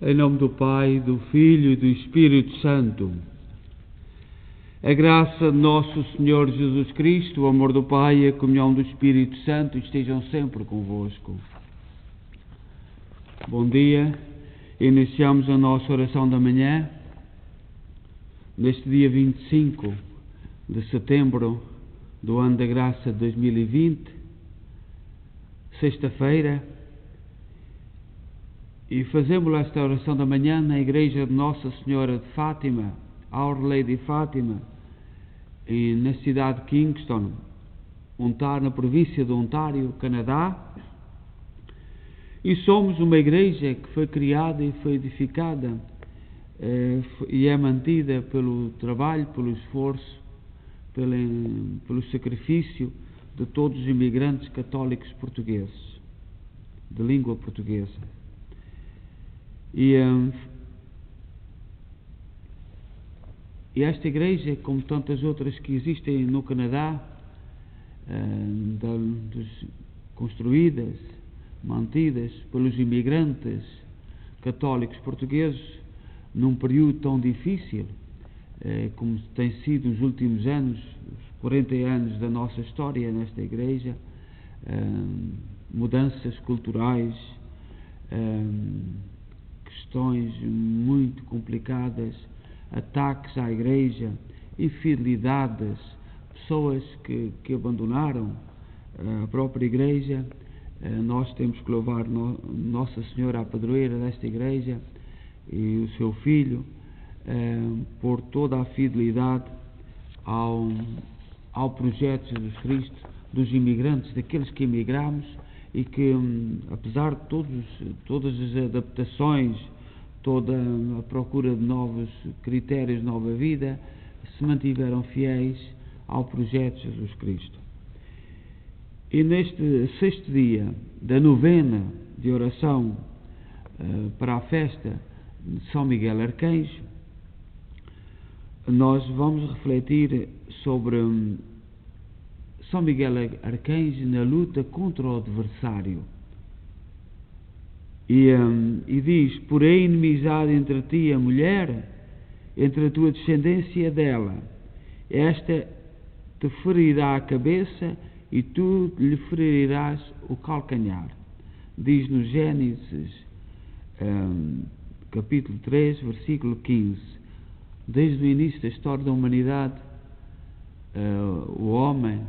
Em nome do Pai, do Filho e do Espírito Santo. A graça de nosso Senhor Jesus Cristo, o amor do Pai e a comunhão do Espírito Santo estejam sempre convosco. Bom dia. Iniciamos a nossa oração da manhã, neste dia 25 de setembro do ano da graça de 2020, sexta-feira, e fazemos esta oração da manhã na igreja de Nossa Senhora de Fátima, Our Lady Fátima, e na cidade de Kingston, na província de Ontário, Canadá. E somos uma igreja que foi criada e foi edificada e é mantida pelo trabalho, pelo esforço, pelo sacrifício de todos os imigrantes católicos portugueses, de língua portuguesa. E esta igreja, como tantas outras que existem no Canadá, construídas, mantidas pelos imigrantes católicos portugueses, num período tão difícil, como tem sido os últimos anos, os 40 anos da nossa história nesta igreja, mudanças culturais, questões muito complicadas, ataques à igreja, infidelidades, pessoas que abandonaram a própria igreja. Nós temos que louvar Nossa Senhora, a padroeira desta igreja, e o seu filho, por toda a fidelidade ao projeto de Jesus Cristo, dos imigrantes, daqueles que emigramos, e que, apesar de todas as adaptações, toda a procura de novos critérios, nova vida, se mantiveram fiéis ao projeto de Jesus Cristo. E neste sexto dia da novena de oração para a festa de São Miguel Arcanjo, nós vamos refletir sobre São Miguel Arcanjo na luta contra o adversário. E diz: porém inimizade entre ti e a mulher, entre a tua descendência e a dela. Esta te ferirá a cabeça e tu lhe ferirás o calcanhar. Diz no Gênesis, capítulo 3, versículo 15. Desde o início da história da humanidade, o homem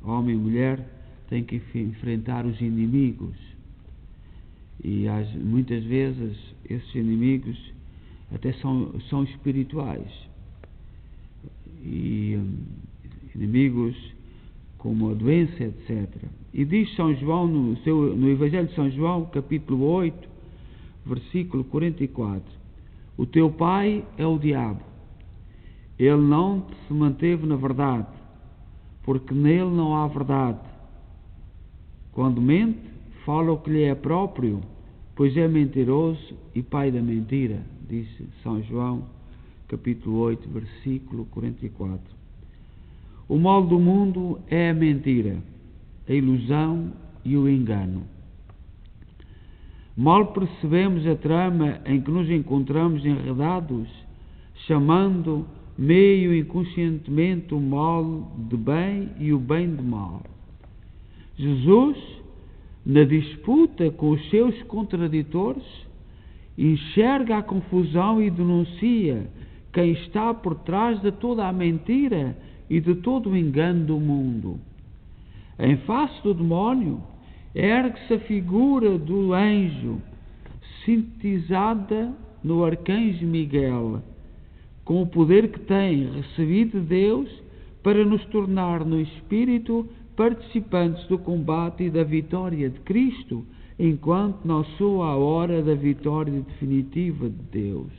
e mulher, têm que enfrentar os inimigos. E muitas vezes esses inimigos até são espirituais. E inimigos como a doença, etc. E diz São João, no Evangelho de São João, capítulo 8, versículo 44. O teu pai é o diabo. Ele não se manteve na verdade, porque nele não há verdade. Quando mente, fala o que lhe é próprio, pois é mentiroso e pai da mentira, diz São João, capítulo 8, versículo 44. O mal do mundo é a mentira, a ilusão e o engano. Mal percebemos a trama em que nos encontramos enredados, chamando meio inconscientemente o mal de bem e o bem de mal. Jesus, na disputa com os seus contraditores, enxerga a confusão e denuncia quem está por trás de toda a mentira e de todo o engano do mundo. Em face do demónio, ergue-se a figura do anjo, sintetizada no arcanjo Miguel, com o poder que tem recebido de Deus para nos tornar no Espírito participantes do combate e da vitória de Cristo, enquanto não soa a hora da vitória definitiva de Deus.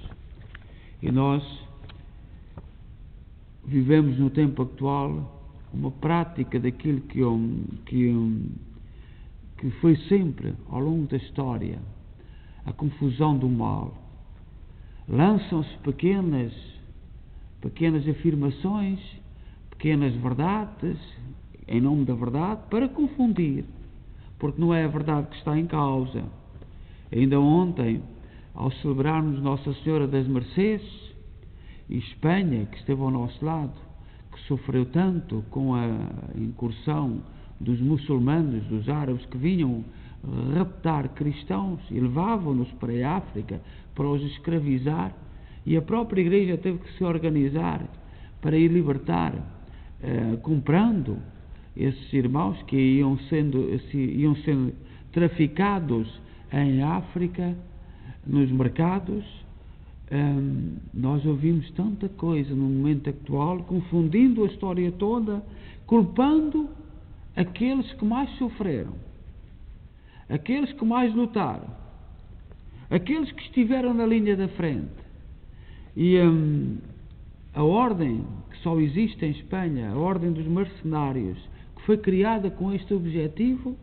E nós vivemos no tempo atual uma prática daquilo que foi sempre, ao longo da história, a confusão do mal. Lançam-se pequenas afirmações, pequenas verdades, em nome da verdade, para confundir, porque não é a verdade que está em causa. Ainda ontem, ao celebrarmos Nossa Senhora das Mercês, e Espanha, que esteve ao nosso lado, que sofreu tanto com a incursão dos muçulmanos, dos árabes, que vinham raptar cristãos e levavam-nos para a África para os escravizar, e a própria Igreja teve que se organizar para ir libertar, comprando esses irmãos que iam sendo traficados em África, nos mercados. Nós ouvimos tanta coisa no momento atual, confundindo a história toda, culpando aqueles que mais sofreram, aqueles que mais lutaram, aqueles que estiveram na linha da frente. E a ordem que só existe em Espanha, a ordem dos mercenários, que foi criada com este objetivo,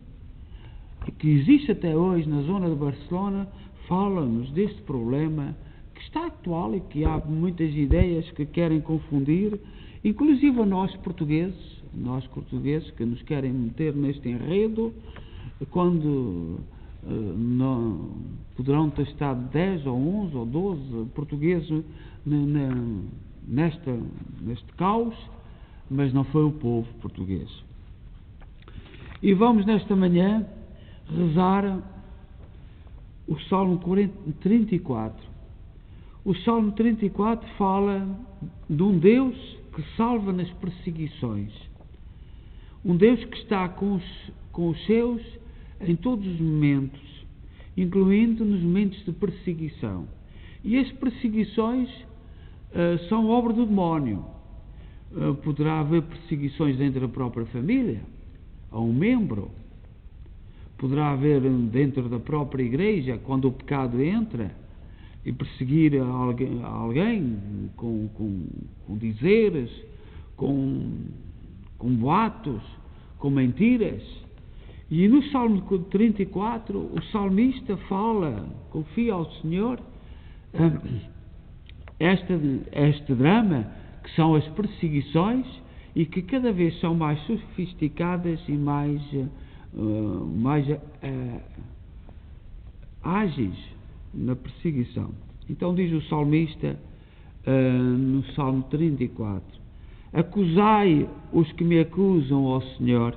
e que existe até hoje na zona de Barcelona, fala-nos deste problema que está atual e que há muitas ideias que querem confundir, inclusive nós portugueses que nos querem meter neste enredo, quando não poderão ter estado 10 ou 11 ou 12 portugueses neste caos, mas não foi o povo português. E vamos nesta manhã rezar o Salmo 34. O Salmo 34 fala de um Deus que salva nas perseguições. Um Deus que está com os seus em todos os momentos, incluindo nos momentos de perseguição. E as perseguições são obra do demónio. Poderá haver perseguições dentro da própria família, a um membro. Poderá haver dentro da própria igreja, quando o pecado entra, e perseguir alguém com dizeres, com boatos, com mentiras. E no Salmo 34, o salmista confia ao Senhor este drama, que são as perseguições, e que cada vez são mais sofisticadas e mais ágeis na perseguição. Então diz o salmista no Salmo 34: acusai os que me acusam, ó Senhor,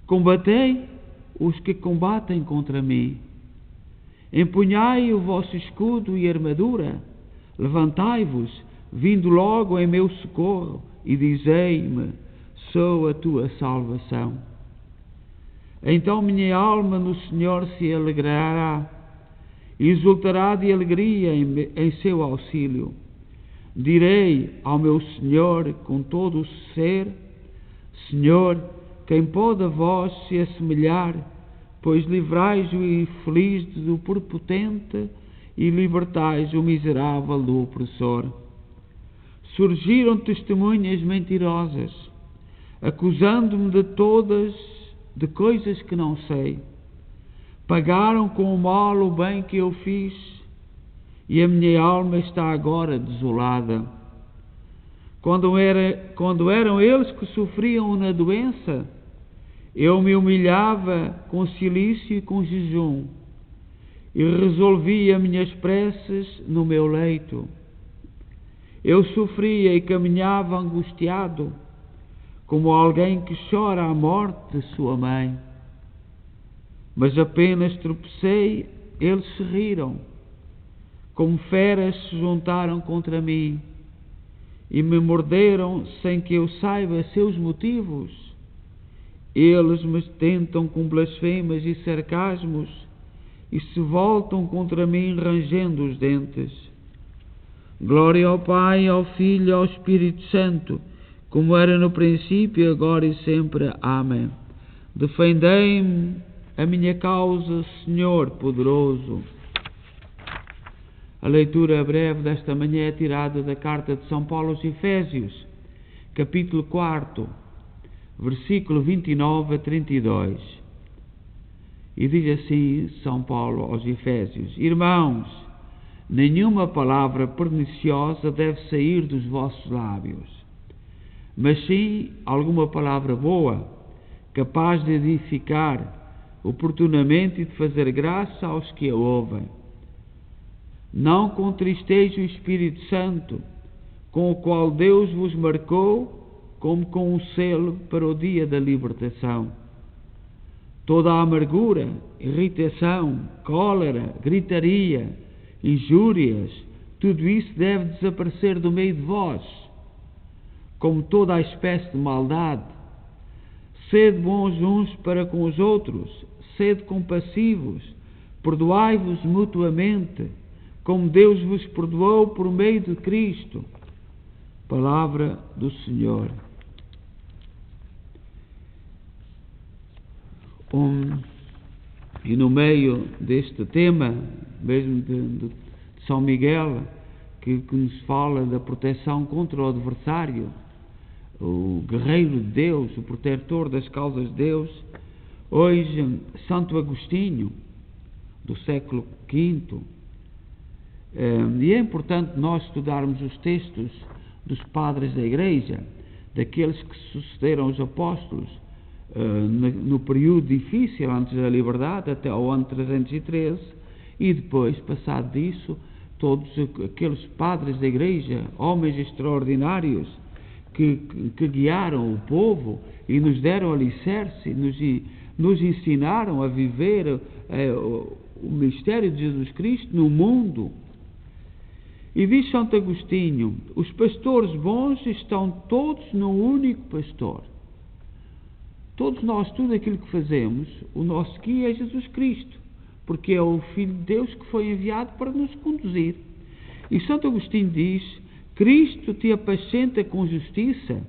combatei os que combatem contra mim, empunhai o vosso escudo e armadura, levantai-vos, vindo logo em meu socorro, e dizei-me: sou a tua salvação. Então minha alma no Senhor se alegrará, e exultará de alegria em seu auxílio. Direi ao meu Senhor com todo o ser: Senhor, quem pode a vós se assemelhar? Pois livrais o infeliz do prepotente e libertais o miserável do opressor. Surgiram testemunhas mentirosas, acusando-me de coisas que não sei. Pagaram com o mal o bem que eu fiz, e a minha alma está agora desolada. Quando eram eles que sofriam na doença, eu me humilhava com cilício e com jejum, e resolvia minhas preces no meu leito. Eu sofria e caminhava angustiado, como alguém que chora a morte de sua mãe. Mas apenas tropecei, eles se riram, como feras se juntaram contra mim, e me morderam sem que eu saiba seus motivos. Eles me tentam com blasfemas e sarcasmos, e se voltam contra mim rangendo os dentes. Glória ao Pai, ao Filho e ao Espírito Santo, como era no princípio, agora e sempre. Amém. Defendei-me a minha causa, Senhor poderoso. A leitura breve desta manhã é tirada da carta de São Paulo aos Efésios, capítulo 4, versículo 29 a 32. E diz assim São Paulo aos Efésios: Irmãos, nenhuma palavra perniciosa deve sair dos vossos lábios, mas sim alguma palavra boa, capaz de edificar oportunamente e de fazer graça aos que a ouvem. Não contristeis o Espírito Santo, com o qual Deus vos marcou como com um selo para o dia da libertação. Toda a amargura, irritação, cólera, gritaria, injúrias, tudo isso deve desaparecer do meio de vós, como toda a espécie de maldade. Sede bons uns para com os outros, sede compassivos, perdoai-vos mutuamente, como Deus vos perdoou por meio de Cristo. Palavra do Senhor. E no meio deste tema, mesmo de São Miguel, que nos fala da proteção contra o adversário, o guerreiro de Deus, o protetor das causas de Deus, hoje Santo Agostinho, do século V, e é importante nós estudarmos os textos dos padres da Igreja, daqueles que sucederam os apóstolos no período difícil antes da liberdade, até ao ano 313, e depois, passado disso, todos aqueles padres da Igreja, homens extraordinários, que guiaram o povo e nos deram alicerce, nos ensinaram a viver o mistério de Jesus Cristo no mundo. E diz Santo Agostinho: os pastores bons estão todos num único pastor. Todos nós, tudo aquilo que fazemos, o nosso guia é Jesus Cristo, porque é o Filho de Deus que foi enviado para nos conduzir. E Santo Agostinho diz: Cristo te apacenta com justiça,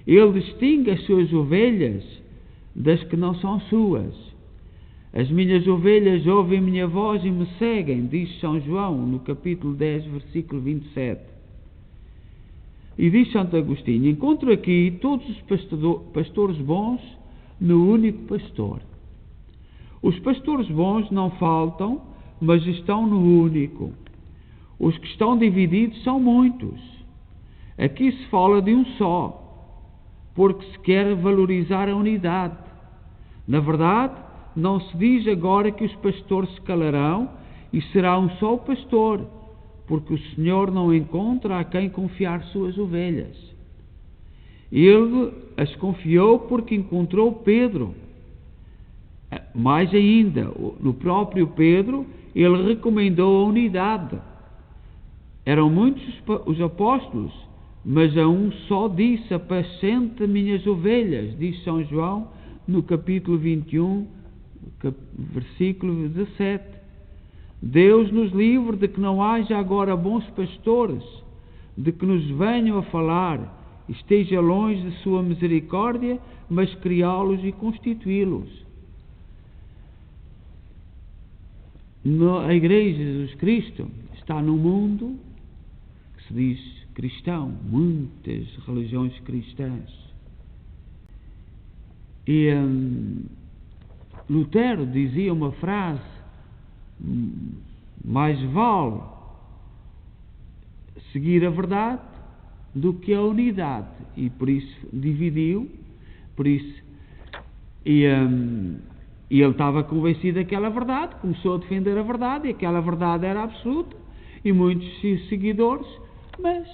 Ele distingue as suas ovelhas das que não são suas. As minhas ovelhas ouvem minha voz e me seguem, diz São João, no capítulo 10, versículo 27. E diz Santo Agostinho: encontro aqui todos os pastores bons no único pastor. Os pastores bons não faltam, mas estão no único. Os que estão divididos são muitos. Aqui se fala de um só, porque se quer valorizar a unidade. Na verdade, não se diz agora que os pastores se calarão e será um só pastor, porque o Senhor não encontra a quem confiar suas ovelhas. Ele as confiou porque encontrou Pedro. Mais ainda, no próprio Pedro, ele recomendou a unidade. Eram muitos os apóstolos, mas a um só disse: apacenta minhas ovelhas, diz São João, no capítulo 21, versículo 17. Deus nos livre de que não haja agora bons pastores, de que nos venham a falar, esteja longe de sua misericórdia, mas criá-los e constituí-los. A Igreja de Jesus Cristo está num mundo que se diz cristão, muitas religiões cristãs. E Lutero dizia uma frase: mais vale seguir a verdade do que a unidade, e por isso dividiu, e ele estava convencido daquela verdade, começou a defender a verdade, e aquela verdade era absoluta, e muitos seguidores, mas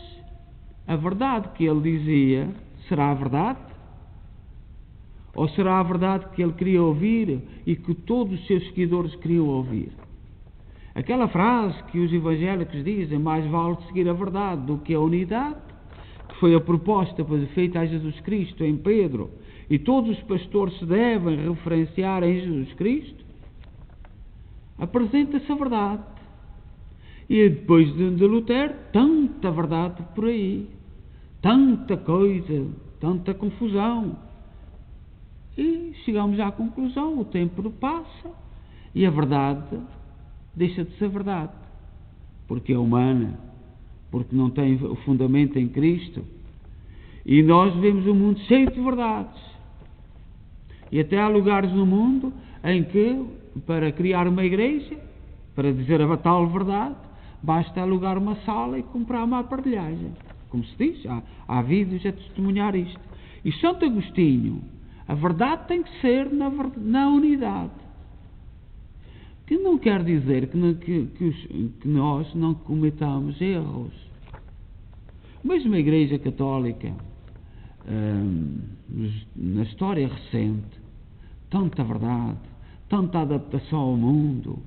a verdade que ele dizia, será a verdade? Ou será a verdade que ele queria ouvir e que todos os seus seguidores queriam ouvir? Aquela frase que os evangélicos dizem: mais vale seguir a verdade do que a unidade, que foi a proposta feita a Jesus Cristo em Pedro, e todos os pastores se devem referenciar em Jesus Cristo, apresenta-se a verdade. E depois de Lutero, tanta verdade por aí, tanta coisa, tanta confusão. E chegamos à conclusão: o tempo passa e a verdade deixa de ser verdade, porque é humana, porque não tem o fundamento em Cristo. E nós vemos um mundo cheio de verdades. E até há lugares no mundo em que, para criar uma igreja, para dizer a tal verdade, basta alugar uma sala e comprar uma aparelhagem. Como se diz, há vídeos a testemunhar isto. E Santo Agostinho: a verdade tem que ser na unidade. Que não quer dizer que nós não cometamos erros. Mesmo a Igreja Católica, na história recente, tanta verdade, tanta adaptação ao mundo,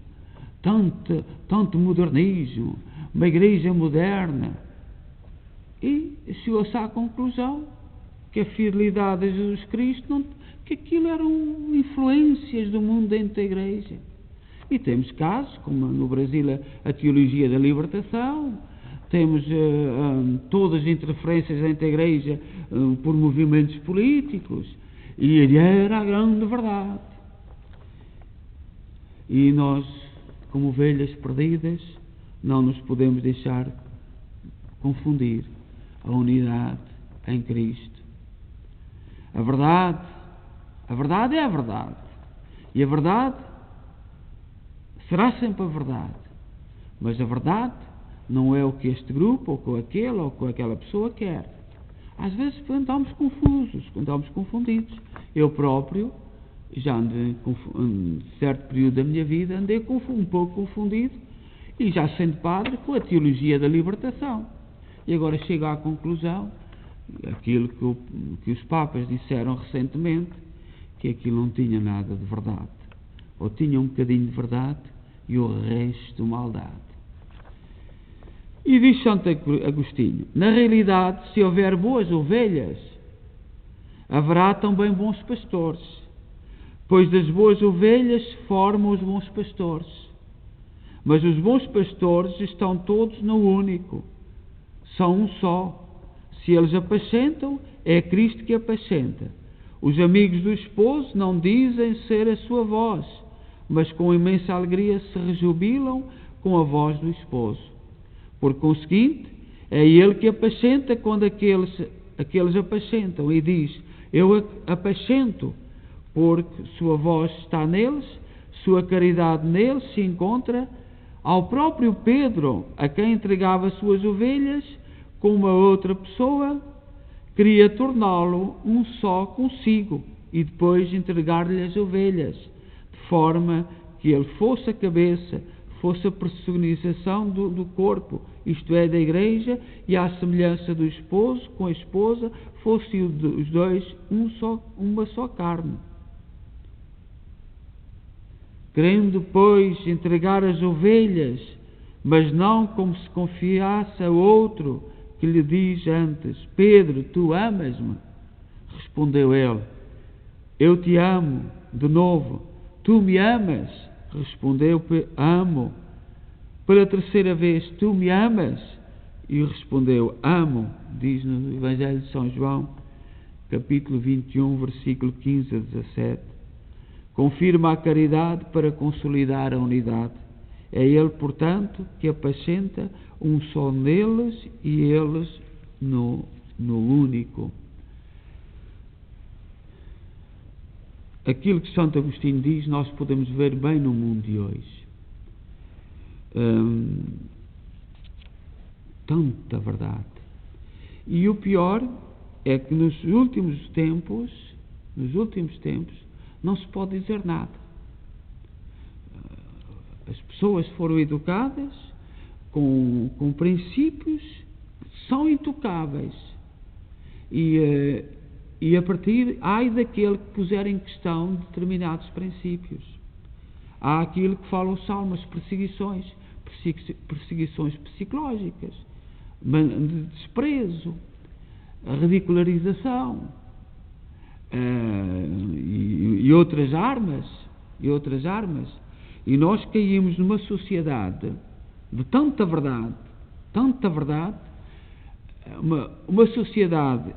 tanto modernismo, uma Igreja moderna, e chegou-se à conclusão que a fidelidade a Jesus Cristo, que aquilo eram influências do mundo dentro da Igreja. E temos casos, como no Brasil a teologia da libertação, temos todas as interferências dentro da Igreja por movimentos políticos, e era a grande verdade. E nós, como ovelhas perdidas, não nos podemos deixar confundir a unidade em Cristo. A verdade é a verdade. E a verdade será sempre a verdade. Mas a verdade não é o que este grupo, ou com aquele, ou com aquela pessoa quer. Às vezes andamos confusos, andamos confundidos. Eu próprio, já andei, em certo período da minha vida, andei um pouco confundido, e já sendo padre, com a teologia da libertação. E agora chego à conclusão, aquilo que os papas disseram recentemente, que aquilo não tinha nada de verdade. Ou tinha um bocadinho de verdade e o resto maldade. E diz Santo Agostinho: na realidade, se houver boas ovelhas, haverá também bons pastores, pois das boas ovelhas se formam os bons pastores. Mas os bons pastores estão todos no único, são um só. Se eles apacentam, é Cristo que apacenta. Os amigos do esposo não dizem ser a sua voz, mas com imensa alegria se rejubilam com a voz do esposo. Por conseguinte, é ele que apacenta quando aqueles apacentam, e diz: eu apacento, porque sua voz está neles, sua caridade neles se encontra. Ao próprio Pedro, a quem entregava as suas ovelhas, com uma outra pessoa, queria torná-lo um só consigo e depois entregar-lhe as ovelhas, de forma que ele fosse a cabeça, fosse a personificação do corpo, isto é, da Igreja, e à semelhança do esposo com a esposa, fossem os dois uma só carne. Querendo, pois, entregar as ovelhas, mas não como se confiasse a outro, que lhe diz antes: Pedro, tu amas-me? Respondeu ele: eu te amo. De novo: tu me amas? Respondeu: amo. Pela terceira vez: tu me amas? E respondeu: amo. Diz no Evangelho de São João, capítulo 21, versículo 15 a 17. Confirma a caridade para consolidar a unidade. É ele, portanto, que apacenta, um só neles e eles no único. Aquilo que Santo Agostinho diz, nós podemos ver bem no mundo de hoje. Tanta verdade. E o pior é que nos últimos tempos, não se pode dizer nada. As pessoas foram educadas com princípios que são intocáveis. E a partir, ai daquele que puser em questão determinados princípios. Há aquilo que falam os salmos, perseguições psicológicas, de desprezo, a ridicularização, e outras armas. E nós caímos numa sociedade de tanta verdade, uma sociedade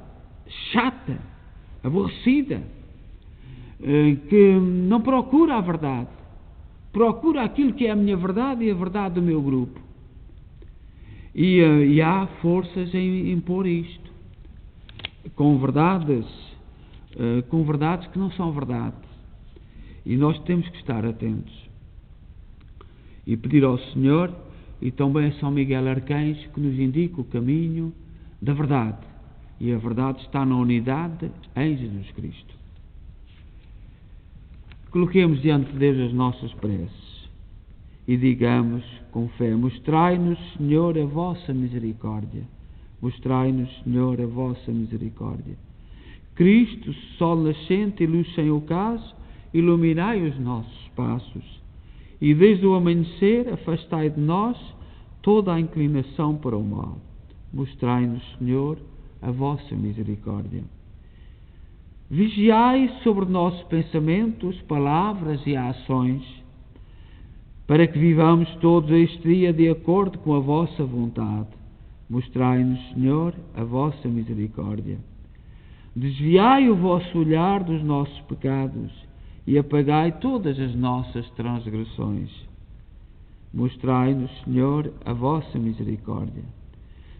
chata, aborrecida, que não procura a verdade, procura aquilo que é a minha verdade e a verdade do meu grupo. E há forças em impor isto, com verdades que não são verdade. E nós temos que estar atentos e pedir ao Senhor e também a São Miguel Arcanjo que nos indique o caminho da verdade. E a verdade está na unidade em Jesus Cristo. Coloquemos diante de Deus as nossas preces. e digamos com fé: mostrai-nos, Senhor, a vossa misericórdia. Mostrai-nos, Senhor, a vossa misericórdia. Cristo, sol nascente e luz sem ocaso, iluminai os nossos passos. E desde o amanhecer afastai de nós toda a inclinação para o mal. Mostrai-nos, Senhor, a vossa misericórdia. Vigiai sobre nossos pensamentos, palavras e ações, para que vivamos todos este dia de acordo com a vossa vontade. Mostrai-nos, Senhor, a vossa misericórdia. Desviai o vosso olhar dos nossos pecados e apagai todas as nossas transgressões. Mostrai-nos, Senhor, a vossa misericórdia.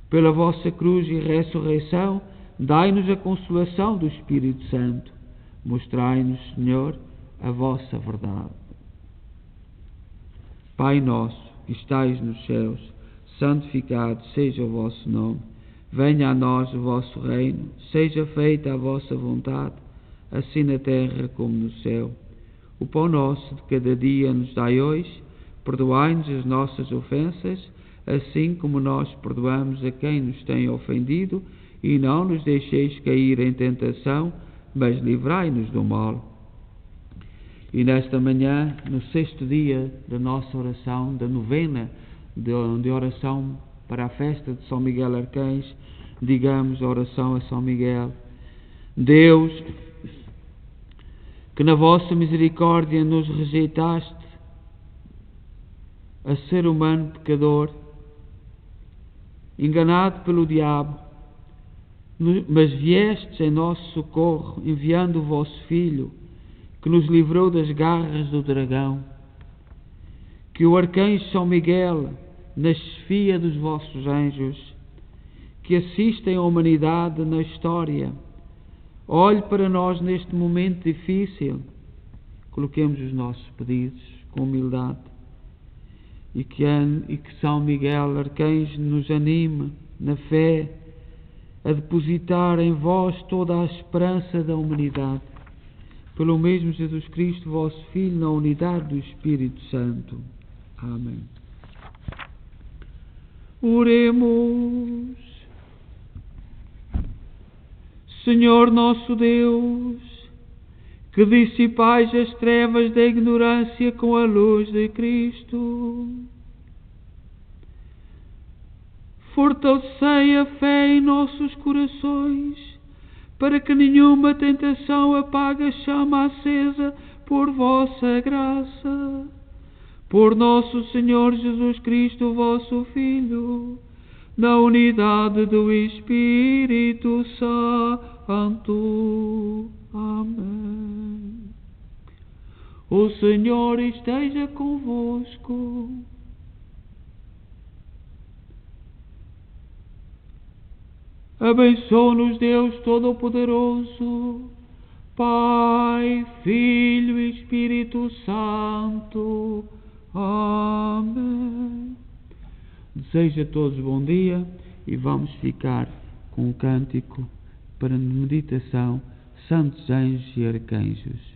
Pela vossa cruz e ressurreição, dai-nos a consolação do Espírito Santo. Mostrai-nos, Senhor, a vossa verdade. Pai nosso, que estais nos céus, santificado seja o vosso nome. Venha a nós o vosso reino, seja feita a vossa vontade, assim na terra como no céu. O pão nosso de cada dia nos dai hoje, perdoai-nos as nossas ofensas, assim como nós perdoamos a quem nos tem ofendido, e não nos deixeis cair em tentação, mas livrai-nos do mal. E nesta manhã, no 6º dia da nossa oração, da novena de oração para a festa de São Miguel Arcanjo, digamos a oração a São Miguel. Deus, que na vossa misericórdia nos rejeitaste, a ser humano pecador, enganado pelo diabo, mas viestes em nosso socorro, enviando o vosso Filho, que nos livrou das garras do dragão. Que o arcanjo São Miguel, na chefia dos vossos anjos, que assistem a humanidade na história, olhe para nós neste momento difícil, coloquemos os nossos pedidos com humildade, e que São Miguel Arcanjo nos anime na fé a depositar em vós toda a esperança da humanidade, pelo mesmo Jesus Cristo, vosso Filho, na unidade do Espírito Santo. Amém. Oremos. Senhor nosso Deus, que dissipais as trevas da ignorância com a luz de Cristo, fortalecei a fé em nossos corações, para que nenhuma tentação apague a chama acesa por vossa graça. Por nosso Senhor Jesus Cristo, vosso Filho, na unidade do Espírito Santo. Amém. O Senhor esteja convosco. Abençoe-nos Deus Todo-Poderoso, Pai, Filho e Espírito Santo. Amém. Desejo a todos bom dia e vamos ficar com um cântico para meditação, Santos Anjos e Arcanjos.